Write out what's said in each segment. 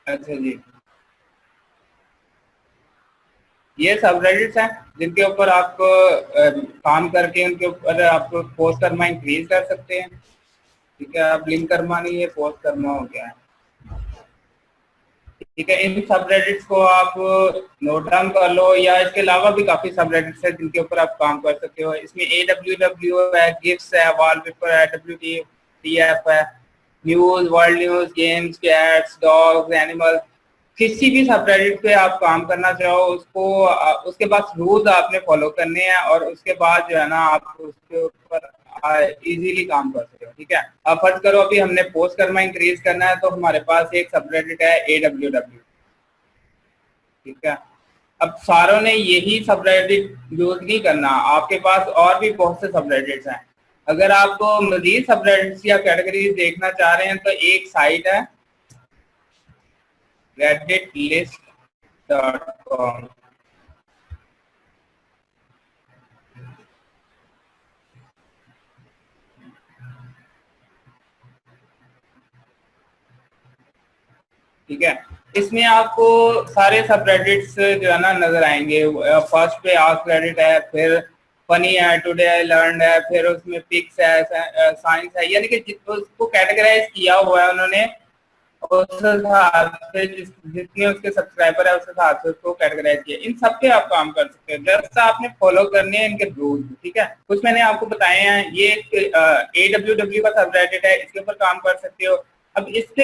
अच्छा जी, ये सबरेडिट्स हैं जिनके ऊपर आप काम करके उनके ऊपर आप पोस्ट करना इंक्रीज कर सकते हैं। ठीक है, आप लिंक करना नहीं, ये पोस्ट करना हो गया है। ठीक है, इन सबरेडिट्स को आप नोट डाउन कर लो, या इसके अलावा भी काफी सबरेडिट्स है जिनके ऊपर आप काम कर सकते हो। इसमें AWW है, गिफ्स है, वॉलपेपर है, WTF है, news, world news, games, cats, dogs, animal. किसी भी सबरेडिट पे आप काम करना चाहो उसको उसके बाद रूल्स आपने फॉलो करने हैं, और उसके बाद जो है ना आप उसके ऊपर इजीली काम कर सकते हो। ठीक है, अब फर्ज करो अभी हमने पोस्ट करना इंक्रीज करना है, तो हमारे पास एक सबरेडिट है AWW। ठीक है, अब सारों ने यही सबरेडिट यूज नहीं करना, आपके पास और भी बहुत से सबरेडिट्स हैं। अगर आपको मजीद सबरेडिट्स या कैटेगरीज देखना चाह रहे हैं तो एक साइट है redditlist.com। ठीक है, इसमें आपको सारे सबरेडिट्स जो है ना नजर आएंगे। फर्स्ट पे आस्क क्रेडिट है, फिर फनी है, टुडे आई लर्न है, फिर उसमें पिक्स है, साइंस है, यानी कि उसको कैटेगराइज किया हुआ है उन्होंने उस हिसाब से जितने उसके सब्सक्राइबर है उस हिसाब से उसको कैटेगराइज किया। इन सब पे आप काम कर सकते हो, जस्ट आपने फॉलो करने हैं इनके रूल। ठीक है, कुछ मैंने आपको बताए हैं। ये AWW का सबरेडिट है, इसके ऊपर काम कर सकते हो। अब इससे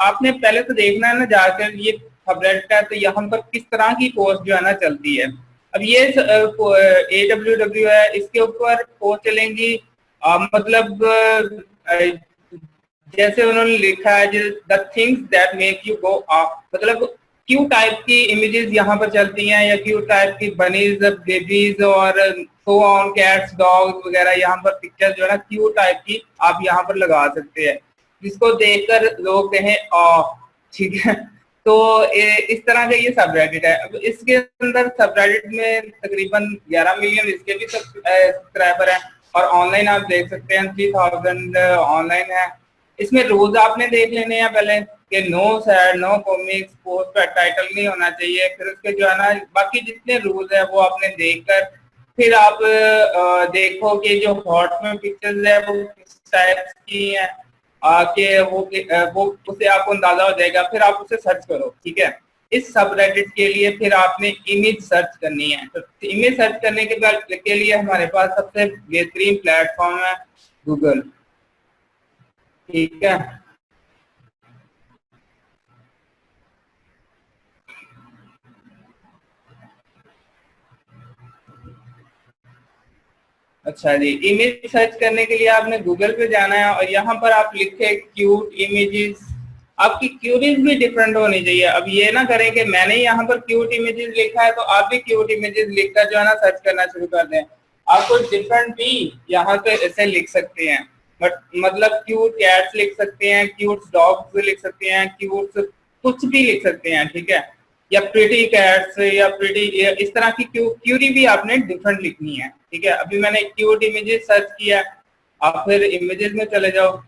आपने पहले तो देखना है ना जाकर ये सबरेडिट है तो यहाँ पर किस तरह की पोस्ट जो है ना चलती है। अब ये AWW है, इसके ऊपर पोस्ट चलेंगी मतलब जैसे उन्होंने लिखा है the things that make you go up, मतलब क्यू टाइप की इमेजेस यहाँ पर चलती हैं, या क्यू टाइप की बनीज, बेबीज और सो ऑन, कैट्स, डॉग्स वगैरह। यहाँ पर पिक्चर जो है ना क्यू टाइप की आप यहाँ पर लगा सकते हैं, जिसको देखकर लोग कहें आ। ठीक है, तो इस तरह का ये सबरेडिट है। अब इसके अंदर सबरेडिट में तकरीबन 11 मिलियन इसके भी सब्सक्राइबर हैं, और ऑनलाइन आप देख सकते हैं 3000 ऑनलाइन है। इसमें रूल्स आपने देख लेने हैं पहले कि no sad, no comics, post का टाइटल नहीं होना चाहिए। फिर उसके जो है ना बाकी जितने रूल्स है वो आपने देखकर फिर आप देखो कि जो हॉट में पिक्चर्स है वो किस टाइप की है, कि वो उसे आपको अंदाजा हो जाएगा। फिर आप उसे सर्च करो। ठीक है, इस सबरेडिट के लिए फिर आपने इमेज सर्च करनी है। तो इमेज सर्च करने के लिए हमारे पास सबसे बेहतरीन प्लेटफॉर्म है गूगल। ठीक है, अच्छा जी, इमेज सर्च करने के लिए आपने गूगल पे जाना है, और यहाँ पर आप लिखे क्यूट इमेजेस। आपकी क्यूरीज भी डिफरेंट होनी चाहिए। अब ये ना करें कि मैंने यहाँ पर क्यूट इमेजेस लिखा है तो आप भी क्यूट इमेजेस लिखकर जो है ना सर्च करना शुरू कर दें। आप कुछ डिफरेंट भी यहाँ पे ऐसे लिख सकते हैं, बट मतलब क्यूट कैट्स लिख सकते हैं, क्यूट डॉग्स लिख सकते हैं, क्यूट कुछ भी लिख सकते हैं। ठीक है, या प्रिटी कैट्स या प्रिटी, इस तरह की क्यूरी भी आपने डिफरेंट लिखनी है। ठीक है, अभी मैंने क्यूट इमेजेस सर्च किया, आप फिर इमेजेस में चले जाओ,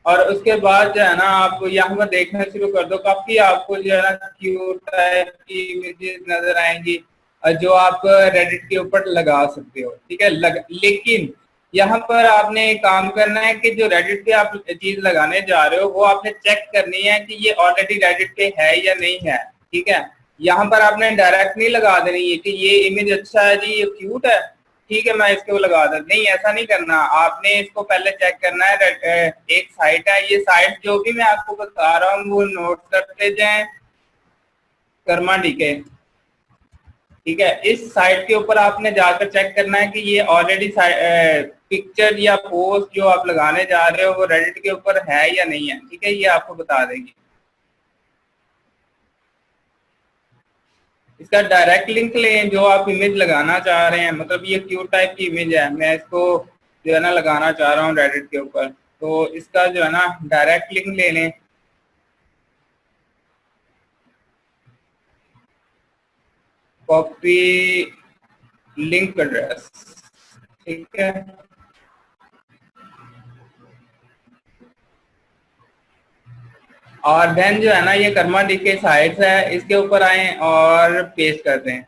और उसके बाद जो है ना आप यहाँ पर देखना शुरू कर दो। काफी आपको जो है ना क्यूट टाइप की इमेजेस नजर आएंगी जो आप रेडिट के ऊपर लगा सकते हो। ठीक है, लेकिन यहाँ पर आपने एक काम करना है कि जो रेडिट पे आप चीज लगाने जा रहे हो वो आपने चेक करनी है कि ये ऑलरेडी रेडिट पे है या नहीं है। ठीक है, यहाँ पर आपने डायरेक्ट नहीं लगा देनी है कि ये इमेज अच्छा है जी, ये क्यूट है, ठीक है मैं इसको लगा दूं। नहीं, ऐसा नहीं करना। आपने इसको पहले चेक करना है। एक साइट है, ये साइट जो भी मैं आपको बता रहा हूँ वो नोट करते जाएं, कर्मा डीके। ठीक है, इस साइट के ऊपर आपने जाकर चेक करना है कि ये ऑलरेडी पिक्चर या पोस्ट जो आप लगाने जा रहे हो वो रेडिट के ऊपर है या नहीं है। ठीक है, ये आपको बता देगी। इसका डायरेक्ट लिंक लें जो आप इमेज लगाना चाह रहे हैं, मतलब ये क्यूट टाइप की इमेज है, मैं इसको जो है ना लगाना चाह रहा हूँ रेडिट के ऊपर, तो इसका जो है ना डायरेक्ट लिंक ले लें। Copy link address. ठीक है, और देन जो है ना ये कर्मा डीके साइट्स है, इसके ऊपर आए और पेस्ट कर दें।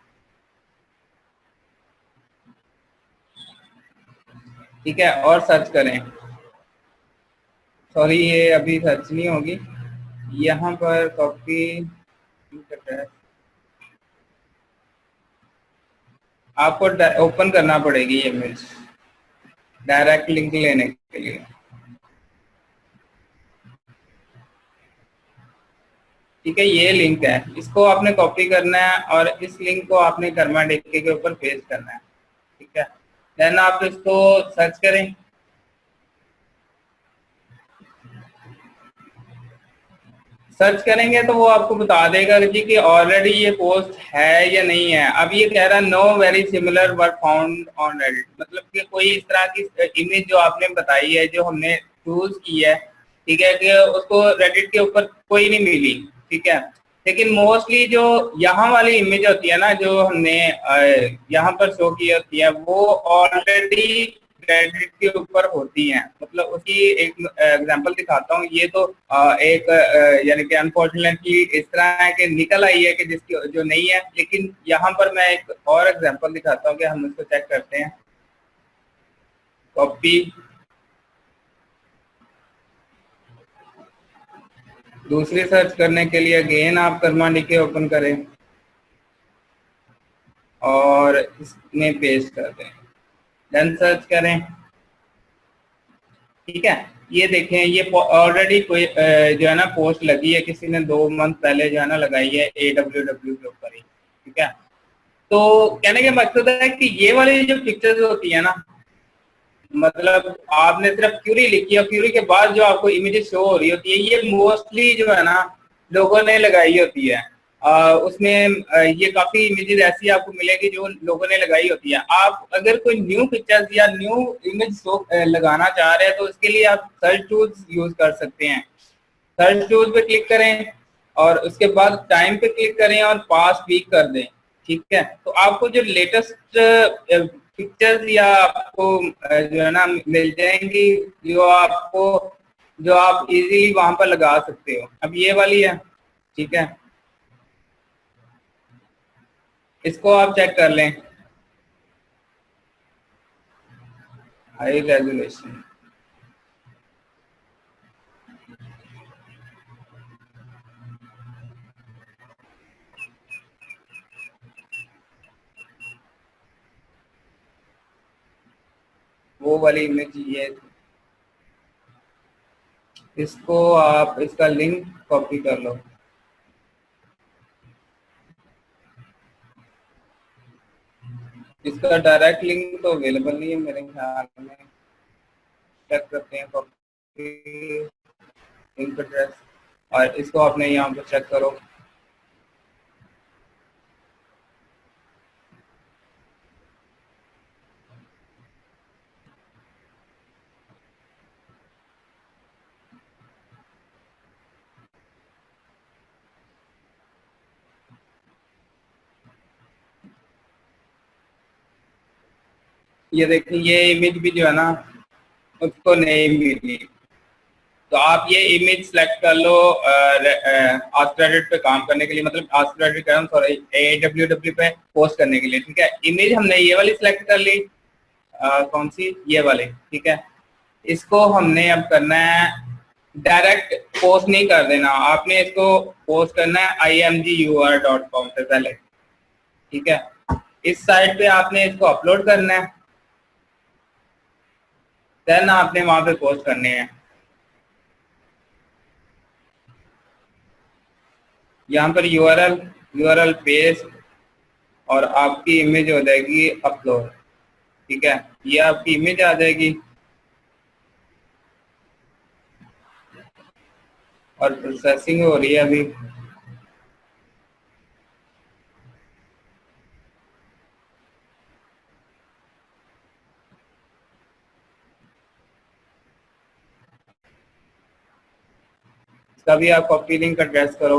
ठीक है, और सर्च करें। सॉरी ये अभी सर्च नहीं होगी, यहाँ पर कॉपी आपको ओपन करना पड़ेगी ये इमेज डायरेक्ट लिंक लेने के लिए। ठीक है, ये लिंक है, इसको आपने कॉपी करना है और इस लिंक को आपने कर्मा डीके के ऊपर पेस्ट करना है। ठीक है, देन आप इसको सर्च करें। सर्च करेंगे तो वो आपको बता देगा जी कि ऑलरेडी ये पोस्ट है या नहीं है। अब ये कह रहा है know very similar were found on Reddit, मतलब कि कोई इस तरह की इमेज जो आपने बताई है, जो हमने चूज की है, ठीक है, कि उसको रेडिट के ऊपर कोई नहीं मिली। ठीक है, लेकिन मोस्टली जो यहाँ वाली इमेज होती है ना, जो हमने यहाँ पर शो की होती है, वो ऑलरेडी रेडिट के ऊपर होती हैं। मतलब उसकी एक एग्जांपल दिखाता हूँ। ये तो एक यानी कि अनफॉर्चुनेटली इस तरह है कि निकल आई है कि जिसकी जो नहीं है, लेकिन यहाँ पर मैं एक और एग्जांपल दिखाता हूँ कि हम इसको चेक करते हैं। कॉपी, दूसरी सर्च करने के लिए अगेन आप कर्मा डीके ओपन करें और इसमें पेस्ट कर दें, देन सर्च करें। ठीक है, ये देखें, ये ऑलरेडी कोई जो है ना पोस्ट लगी है, किसी ने 2 मंथ पहले जो है ना लगाई है AWW के ऊपर ही। ठीक है, तो कहने का मकसद है कि ये वाली जो पिक्चर्स होती है ना, मतलब आपने सिर्फ क्यूरी लिखी और क्यूरी के बाद जो आपको इमेजेस शो हो रही होती है, ये मोस्टली जो है ना लोगों ने लगाई होती है। उसमें ये काफी इमेजेस ऐसी आपको मिलेगी जो लोगों ने लगाई होती है। आप अगर कोई न्यू पिक्चर्स या न्यू इमेज शो लगाना चाह रहे हैं तो इसके लिए आप सर्च टूल्स यूज कर सकते हैं। सर्च टूल पे क्लिक करें और उसके बाद टाइम पे क्लिक करें और पास्ट वीक कर दें। ठीक है, तो आपको जो लेटेस्ट पिक्चर्स या आपको जो है ना मिल जाएंगी, जो आप इजीली वहां पर लगा सकते हो। अब ये वाली है। ठीक है, इसको आप चेक कर लें, हाई रेजोल्यूशन। वो वाली इमेज ये, इसको आप इसका लिंक कॉपी कर लो। इसका डायरेक्ट लिंक तो अवेलेबल नहीं है मेरे ख्याल में। चेक करते हैं कॉपी लिंक एड्रेस, और इसको आपने यहाँ पर चेक करो। ये देखिए, ये इमेज भी जो है ना उसको नहीं मिली। तो आप ये इमेज सेलेक्ट कर लो आस्क पे काम करने के लिए, मतलब आस्क सॉरी AWW पे पोस्ट करने के लिए। ठीक है, इमेज हमने ये वाली सिलेक्ट कर ली, कौन सी, ये वाली। ठीक है, इसको हमने अब करना है, डायरेक्ट पोस्ट नहीं कर देना, आपने इसको पोस्ट करना है imgur.com से पहले। ठीक है, इस साइट पे आपने इसको अपलोड करना है, देन आपने वहां पे पोस्ट करने हैं। यहाँ पर यूआरएल पेस्ट और आपकी इमेज हो जाएगी अपलोड। ठीक है, ये आपकी इमेज आ जाएगी और प्रोसेसिंग हो रही है अभी। इसका भी आप कॉपी लिंक एड्रेस करो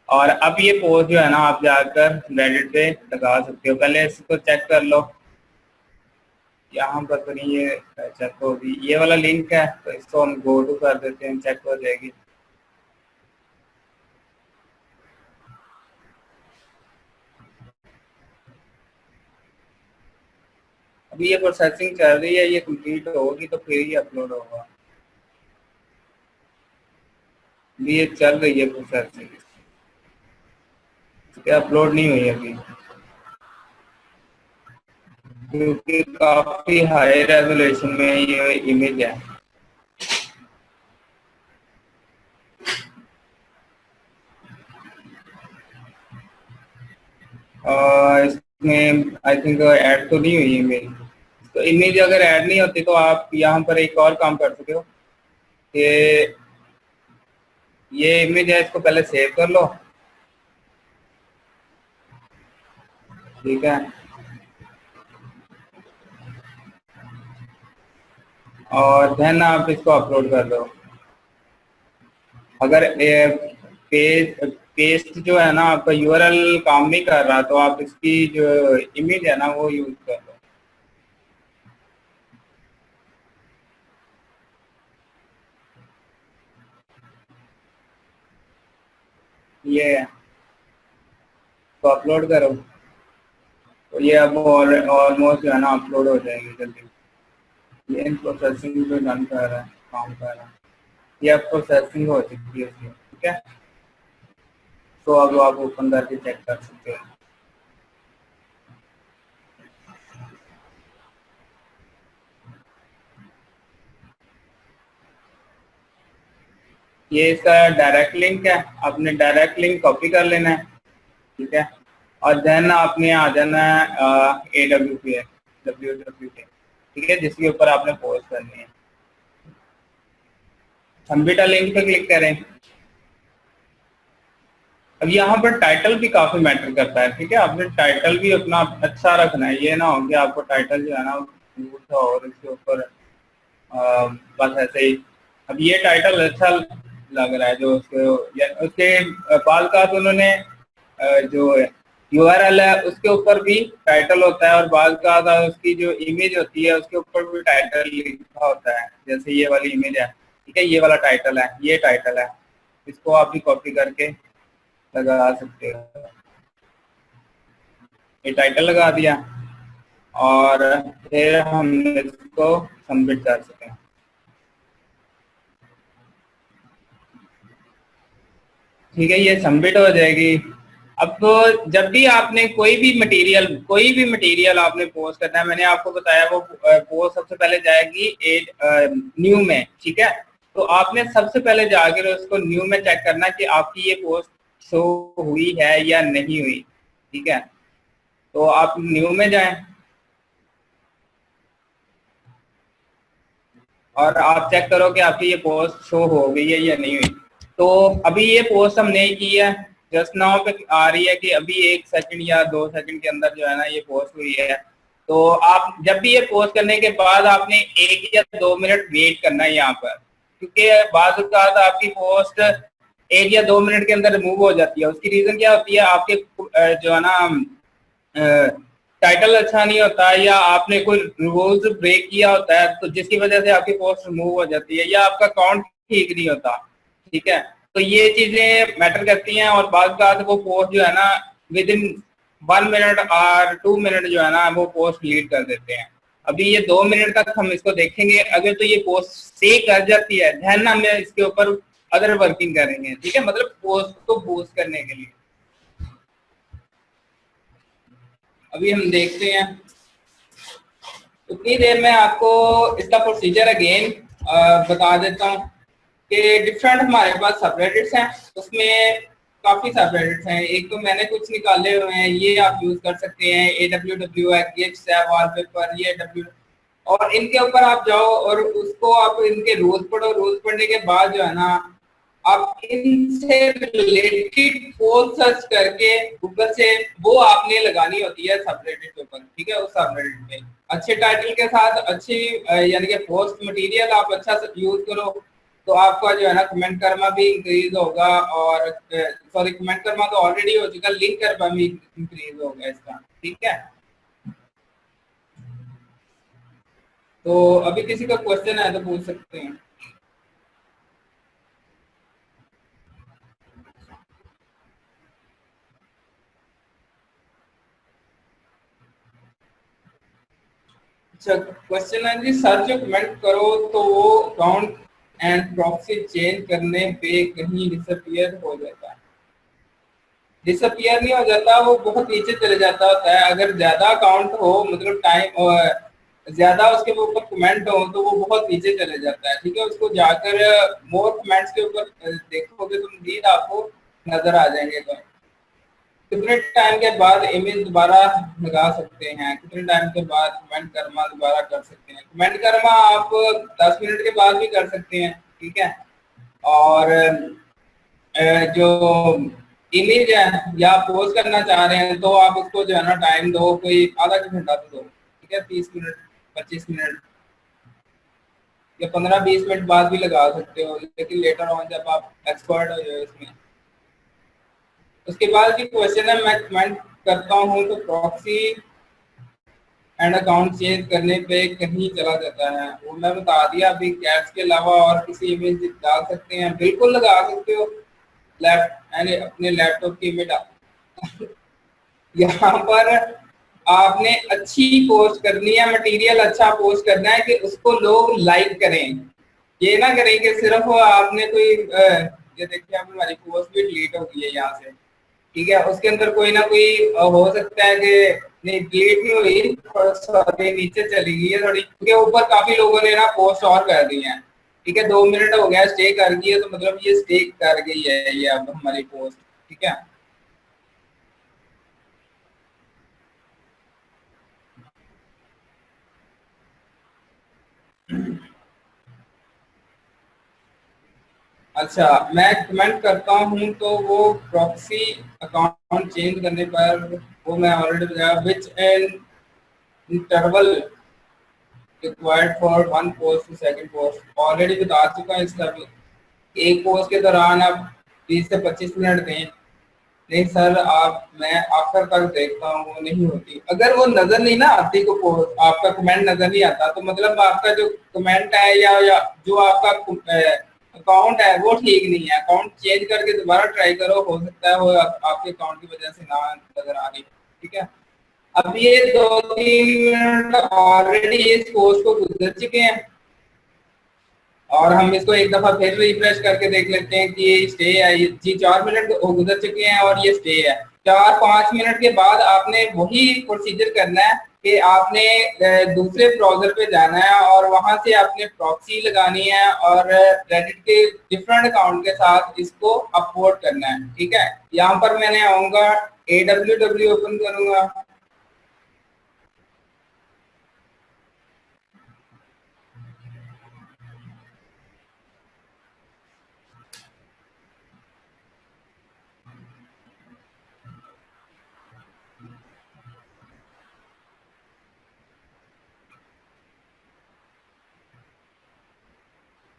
और अब ये पोस्ट जो है ना आप जाकर रेडिट पे लगा सकते हो। पहले इसको चेक कर लो, यहाँ पर तो नहीं ये चेक होगी, ये वाला लिंक है तो इसको हम गो टू कर देते हैं, चेक हो जाएगी। अभी ये प्रोसेसिंग चल रही है, ये कंप्लीट होगी तो फिर ही अपलोड होगा। अभी ये चल रही है प्रोसेसिंग, अपलोड नहीं हुई अभी क्योंकि काफी हाई रेजोल्यूशन में ये इमेज है। इसमें आई थिंक ऐड तो नहीं हुई इमेज। तो इमेज अगर ऐड नहीं होती तो आप यहाँ पर एक और काम कर सकते हो कि ये इमेज है, इसको पहले सेव कर लो, ठीक है, और देन आप इसको अपलोड कर दो। अगर पेस्ट जो है ना आपका यूआरएल काम नहीं कर रहा तो आप इसकी जो इमेज है ना वो यूज कर लो। ये है, तो अपलोड करो, तो ये अब ऑलमोस्ट जो है ना अपलोड हो जाएगी जल्दी। ये इन प्रोसेसिंग जो रन कर रहा है, काम कर रहा है, ये अब प्रोसेसिंग हो चुकी है इसकी, ठीक है। तो अब आप ओपन करके चेक कर सकते हो। ये इसका डायरेक्ट लिंक है, आपने डायरेक्ट लिंक कॉपी कर लेना है, ठीक है, और देन आपने आ जाना है AWP पे, ठीक है, जिसके ऊपर आपने पोस्ट करनी है। सबमिट लिंक पे क्लिक करें। अब यहाँ पर टाइटल भी काफी मैटर करता है, ठीक है, आपने टाइटल भी अपना अच्छा रखना है, ये ना हो कि आपको टाइटल जो है ना और इसके ऊपर बस ऐसे ही। अब ये टाइटल अच्छा लग रहा है जो उसके बाद का तो उन्होंने जो यूआरएल है उसके ऊपर भी टाइटल होता है, और बाद का उसकी जो इमेज होती है उसके ऊपर भी टाइटल लिखा होता है। जैसे ये वाली इमेज है, ठीक है, ये वाला टाइटल है, ये टाइटल है, इसको आप भी कॉपी करके लगा सकते हो। ये टाइटल लगा दिया और फिर हम इसको सबमिट कर सकते हैं। ठीक है, ये सबमिट हो जाएगी। अब तो जब भी आपने कोई भी मटेरियल आपने पोस्ट करना है, मैंने आपको बताया वो पोस्ट सबसे पहले जाएगी न्यू में, ठीक है। तो आपने सबसे पहले जाकर उसको न्यू में चेक करना कि आपकी ये पोस्ट शो हुई है या नहीं हुई, ठीक है। तो आप न्यू में जाएं और आप चेक करो कि आपकी ये पोस्ट शो हो गई है या नहीं हुई। तो अभी ये पोस्ट हमने की है, जस्ट नाउ पे आ रही है कि अभी 1 सेकंड या 2 सेकंड के अंदर जो है ना ये पोस्ट हुई है। तो आप जब भी ये पोस्ट करने के बाद आपने 1 या 2 मिनट वेट करना है यहाँ पर, क्योंकि बाद आपकी पोस्ट 1 या 2 मिनट के अंदर रिमूव हो जाती है। उसकी रीजन क्या होती है, आपके जो है ना टाइटल अच्छा नहीं होता है, या आपने कोई रूल्स ब्रेक किया होता है तो जिसकी वजह से आपकी पोस्ट रिमूव हो जाती है, या आपका अकाउंट ठीक नहीं होता, ठीक है। तो ये चीजें मैटर करती हैं, और बाद वो पोस्ट जो है ना विद इन 1 मिनट और 2 मिनट जो है ना वो पोस्ट डिलीट कर देते हैं। अभी ये 2 मिनट तक हम इसको देखेंगे, अगर तो ये पोस्ट से कर जाती है ध्यान हम इसके ऊपर अदर वर्किंग करेंगे, ठीक है, मतलब पोस्ट को बूस्ट करने के लिए। अभी हम देखते हैं, उतनी देर में आपको इसका प्रोसीजर अगेन बता देता हूँ कि डिफरेंट हमारे पास सबरेडिट्स हैं, उसमें काफी सबरेडिट्स हैं। एक तो मैंने कुछ निकाले हुए हैं, ये आप यूज कर सकते हैं, AWWX है वॉलपेपर, ये डब्ल्यू, और इनके ऊपर आप जाओ और उसको आप इनके रूल्स पढ़ो। रूल्स पढ़ने के बाद जो है ना आप इनसे रिलेटेड पोस्ट सर्च करके गूगल से वो आपने लगानी होती है सबरेडिट के ऊपर, ठीक है। उस सबरेडिट में अच्छे टाइटल के साथ अच्छी यानी कि पोस्ट मटेरियल आप अच्छा यूज करो, तो आपका जो है ना कमेंट कर्मा भी इंक्रीज होगा, और सॉरी कमेंट कर्मा तो ऑलरेडी हो चुका, लिंक कर्मा भी इंक्रीज होगा इसका, ठीक है। तो अभी किसी का क्वेश्चन है तो पूछ सकते हैं। अच्छा, क्वेश्चन है जी, सर जो कमेंट करो तो वो अकाउंट एंड प्रॉक्सी चेंज करने पे कहीं डिसअपियर हो जाता है। डिसअपियर नहीं हो जाता, वो बहुत नीचे चले जाता होता है। अगर ज्यादा अकाउंट हो, मतलब टाइम ज्यादा उसके ऊपर कमेंट हो, तो वो बहुत नीचे चले जाता है। ठीक है, उसको जाकर मोर कमेंट्स के ऊपर देखोगे तुम, रीड आपको नजर आ जाएंगे। तो कितने टाइम के बाद इमेज दोबारा लगा सकते हैं, कितने टाइम के बाद कमेंट कर्मा दोबारा कर सकते हैं। कमेंट कर्मा आप 10 मिनट के बाद भी कर सकते हैं। ठीक है, और जो इमेज है या पोस्ट करना चाह रहे हैं, तो आप उसको जो है ना टाइम दो, कोई आधा घंटा तो दो। ठीक है, 30 मिनट, 25 मिनट या 15-20 मिनट बाद भी लगा सकते हो, लेकिन लेटर ऑन जब आप एक्सपर्ट हो जाए इसमें। उसके बाद की क्वेश्चन है, मैं कमेंट करता हूँ तो प्रॉक्सी एंड अकाउंट चेंज करने पे कहीं चला जाता है। वो मैं बता दिया अभी, कैप्स के अलावा और किसी इमेज डाल सकते हैं, बिल्कुल लगा सकते हो। यानी अपने लैपटॉप की इमेज यहाँ पर आपने अच्छी पोस्ट करनी है, मटेरियल अच्छा पोस्ट करना है कि उसको लोग लाइक करें। ये ना करें कि सिर्फ आपने कोई ये देखिए, अब हमारी पोस्ट भी डिलीट हो गई है यहाँ से। ठीक है, उसके अंदर कोई ना कोई हो सकता है कि नहीं, डिलीट नहीं हुई, थोड़ा सा आगे नीचे चली गई है थोड़ी, क्योंकि ऊपर काफी लोगों ने ना पोस्ट और कर दी है। ठीक है, 2 मिनट हो गया स्टे कर गई है, तो मतलब ये स्टे कर गई है ये अब हमारी पोस्ट। ठीक है, अच्छा, मैं कमेंट करता हूँ तो वो प्रॉक्सी अकाउंट चेंज करने पर, वो मैं ऑलरेडी बताया, which an interval required for one post to second post, already बता चुका है इसका भी। एक पोस्ट के दौरान आप 20 से 25 मिनट दें। नहीं सर, आप मैं आखिर तक देखता हूँ, वो नहीं होती। अगर वो नजर नहीं ना आती को पोस्ट, आपका कमेंट नजर नहीं आता, तो मतलब आपका जो कमेंट है या जो आपका अकाउंट है वो ठीक नहीं है। अकाउंट चेंज करके दोबारा ट्राई करो, हो सकता है वो आपके अकाउंट की वजह से ना नजर आ रही। ठीक है, अब ये 2-3 मिनट ऑलरेडी इस पोस्ट को गुजर चुके हैं, और हम इसको एक दफा फिर रिफ्रेश करके देख लेते हैं कि ये स्टे है। जी, 4 मिनट गुजर चुके हैं और ये स्टे है। 4-5 मिनट के बाद आपने वही प्रोसीजर करना है कि आपने दूसरे ब्राउजर पे जाना है और वहां से आपने प्रॉक्सी लगानी है और रेडिट के डिफरेंट अकाउंट के साथ इसको अपलोड करना है। ठीक है, यहाँ पर मैंने आऊंगा, AWW ओपन करूंगा।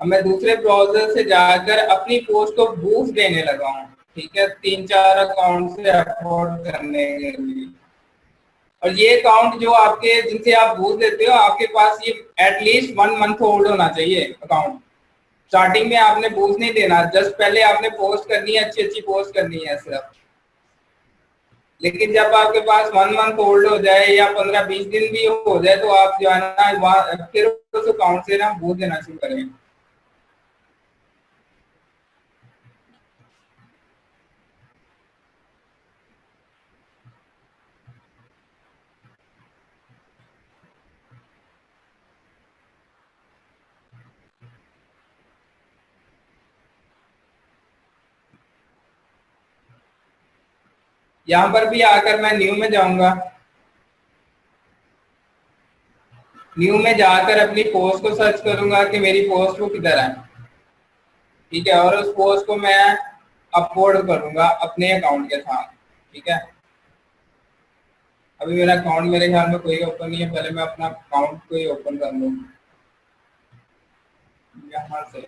अब मैं दूसरे ब्राउजर से जाकर अपनी पोस्ट को बूस्ट देने लगा हूँ। ठीक है, 3-4 अकाउंट से अपलोड करने के लिए। और ये अकाउंट जो आपके, जिनसे आप बूस्ट देते हो, आपके पास ये एटलीस्ट 1 मंथ ओल्ड होना चाहिए अकाउंट। स्टार्टिंग में आपने बूस्ट नहीं देना, जस्ट पहले आपने पोस्ट करनी है, अच्छी अच्छी पोस्ट करनी है सिर्फ। लेकिन जब आपके पास 1 मंथ ओल्ड हो जाए या 15-20 दिन भी हो जाए, तो आप जो है ना फिर उस अकाउंट से ना बूस्ट देना शुरू करें। यहाँ पर भी आकर मैं न्यू में जाऊंगा। न्यू में जाकर अपनी पोस्ट को सर्च करूंगा कि मेरी पोस्ट को किधर है। ठीक है, और उस पोस्ट को मैं अपलोड करूंगा अपने अकाउंट के साथ। ठीक है, अभी मेरा अकाउंट मेरे ख्याल में कोई ओपन नहीं है, पहले मैं अपना अकाउंट को ही ओपन कर लूँ यहाँ से।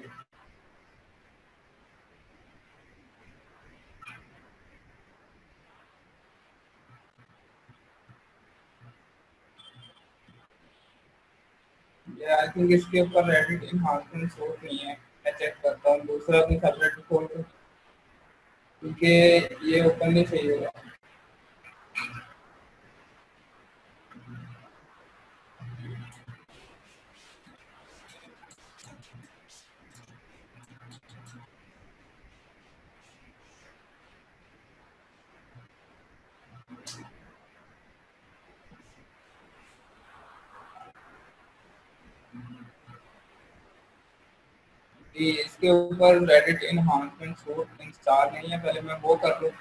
आई थिंक इसके ऊपर रेडिट इनहांसमेंट शो नहीं है। मैं चेक करता हूँ दूसरा अपनी सेपरेट खोल कर, क्योंकि ये ओपन नहीं सही होगा। इसके ऊपर रेडिट इनहांसमेंट सूट इंस्टॉल नहीं है, पहले मैं वो कर लूँ।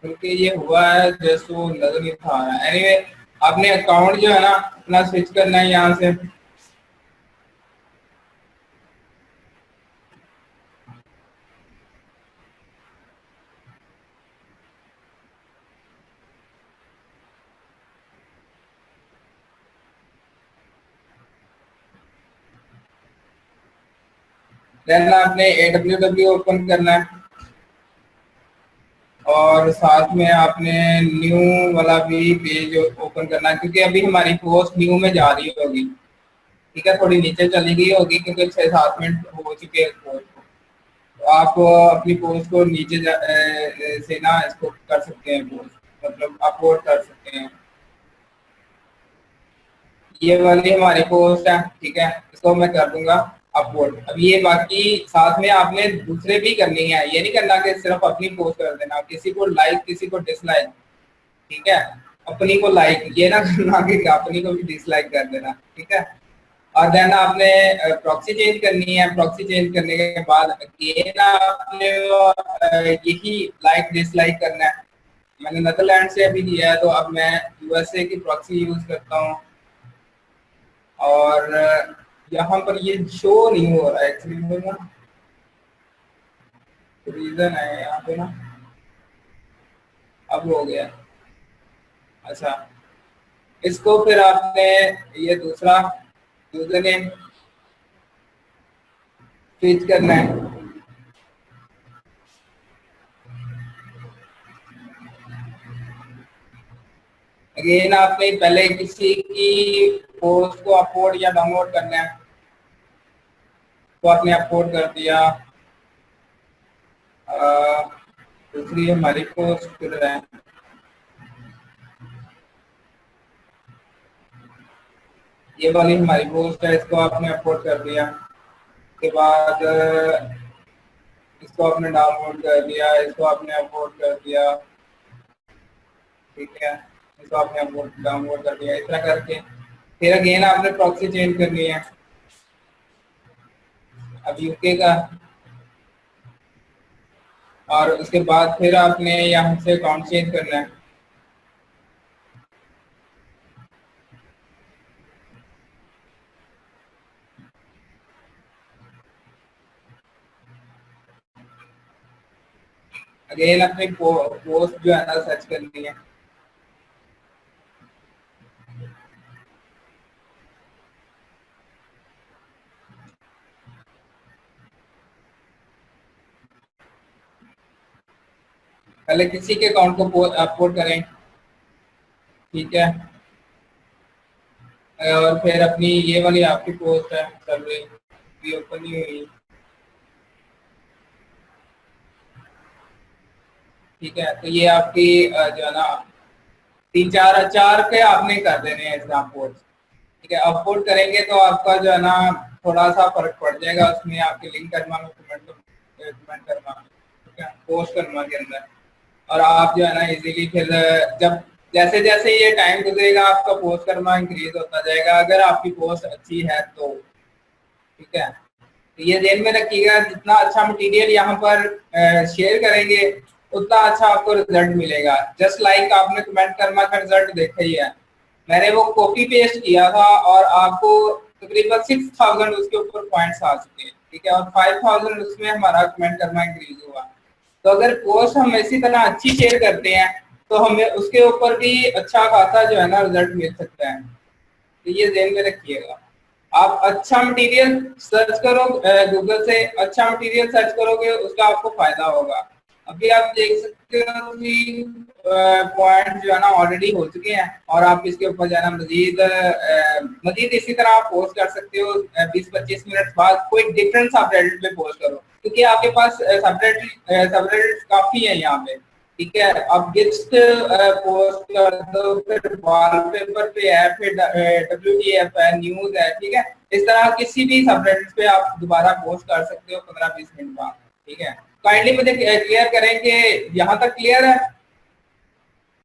क्योंकि ये हुआ है जैसे वो नजर नहीं था। एनीवे आपने अकाउंट जो है ना अपना स्विच करना है यहाँ से। देन आपने AWW ओपन करना है और साथ में आपने न्यू वाला भी पेज ओपन करना है, क्योंकि अभी हमारी पोस्ट न्यू में जा रही होगी। ठीक है, थोड़ी नीचे चली गई होगी क्योंकि 6-7 मिनट हो चुके हैं इस पोस्ट को। तो आप अपनी पोस्ट को नीचे से ना इसको कर सकते हैं, पोस्ट मतलब अपलोड कर सकते हैं। ये वाली हमारी पोस्ट है, ठीक है, इसको मैं कर दूंगा अपलोड। अब ये बाकी साथ में आपने दूसरे भी करनी है, ये नहीं करना कि सिर्फ अपनी पोस्ट कर देना, किसी को लाइक किसी को डिसलाइक। ठीक है, अपनी को लाइक, ये ना करना कि अपनी को भी डिसलाइक कर देना। ठीक है, और देन आपने प्रॉक्सी चेंज करनी है। प्रॉक्सी चेंज करने के बाद अगेन आपने यही लाइक डिसलाइक करना है। मैंने नेदरलैंड से अभी किया है, तो अब मैं USA की प्रॉक्सी यूज करता हूँ और यहाँ पर ये शो नहीं हो रहा है एक्चुअली में ना, रीजन है यहाँ पे ना। अब हो गया। अच्छा, इसको फिर आपने ये दूसरा यूजर नेम स्विच करना है। अगेन आपने पहले किसी की पोस्ट को अपलोड या डाउनलोड करना है, तो आपने अपलोड कर दिया। दूसरी हमारी पोस्ट फिर है, ये वाली हमारी पोस्ट है, इसको आपने अपलोड कर दिया। उसके बाद इसको आपने डाउनलोड कर दिया, इसको आपने अपलोड कर दिया। ठीक है, इसको आपने अपलोड डाउनलोड कर दिया। इस तरह करके फिर अगेन आपने प्रॉक्सी चेंज करनी है। अब UK का, और उसके बाद फिर आपने यहाँ से अकाउंट चेंज करना है। अगेन अपनी पोस्ट जो है ना सर्च करनी है। पहले किसी के अकाउंट को अपलोड करें। ठीक है, और फिर अपनी ये वाली आपकी पोस्ट है चल रही, भी ओपन नहीं हुई। ठीक है, तो ये आपकी जो है ना 3-4 के आपने कर देने हैं इसका पोस्ट। ठीक है, अपलोड करेंगे तो आपका जो है ना थोड़ा सा फर्क पड़ जाएगा उसमें, आपके लिंक करना में कमेंट करना, ठीक है, पोस्ट करना के अंदर। और आप जो है ना इजीली फिर जब जैसे जैसे ये टाइम गुजरेगा आपका पोस्ट करना इंक्रीज होता जाएगा, अगर आपकी पोस्ट अच्छी है तो। ठीक है, तो ये ध्यान में रखिएगा, जितना अच्छा मटेरियल यहाँ पर शेयर करेंगे उतना अच्छा आपको रिजल्ट मिलेगा। जस्ट लाइक आपने कमेंट करना का रिजल्ट देखा ही है, मैंने वो कॉपी पेस्ट किया था और आपको तकरीबन 6000 उसके ऊपर पॉइंट्स आ चुके हैं। ठीक है, और 5000 उसमें हमारा कमेंट करना इंक्रीज हुआ। तो अगर पोस्ट हम इसी तरह अच्छी शेयर करते हैं तो हमें उसके ऊपर भी अच्छा खासा जो है ना रिजल्ट मिल सकता है। तो ये ध्यान में रखिएगा। आप अच्छा मटेरियल सर्च करो, गूगल से अच्छा मटेरियल सर्च करोगे उसका आपको फायदा होगा। अभी आप देख सकते हो कि पॉइंट जो है ना ऑलरेडी हो चुके हैं और आप इसके ऊपर जो है ना मजीद इसी तरह आप पोस्ट कर सकते हो। 20-25 मिनट बाद कोई डिफरेंस आप रेडिट पे पोस्ट करो। क्योंकि आपके पास सबरेडिट काफी है यहाँ पे, ठीक है। अब गिस्ट पोस्ट कर दो, फिर वॉलपेपर पे है, फिर WTF है, न्यूज है, ठीक है। इस तरह किसी भी सबरेडिट पे आप दोबारा पोस्ट कर सकते हो 15-20 मिनट बाद, ठीक है। काइंडली मुझे क्लियर करें कि यहाँ तक क्लियर है।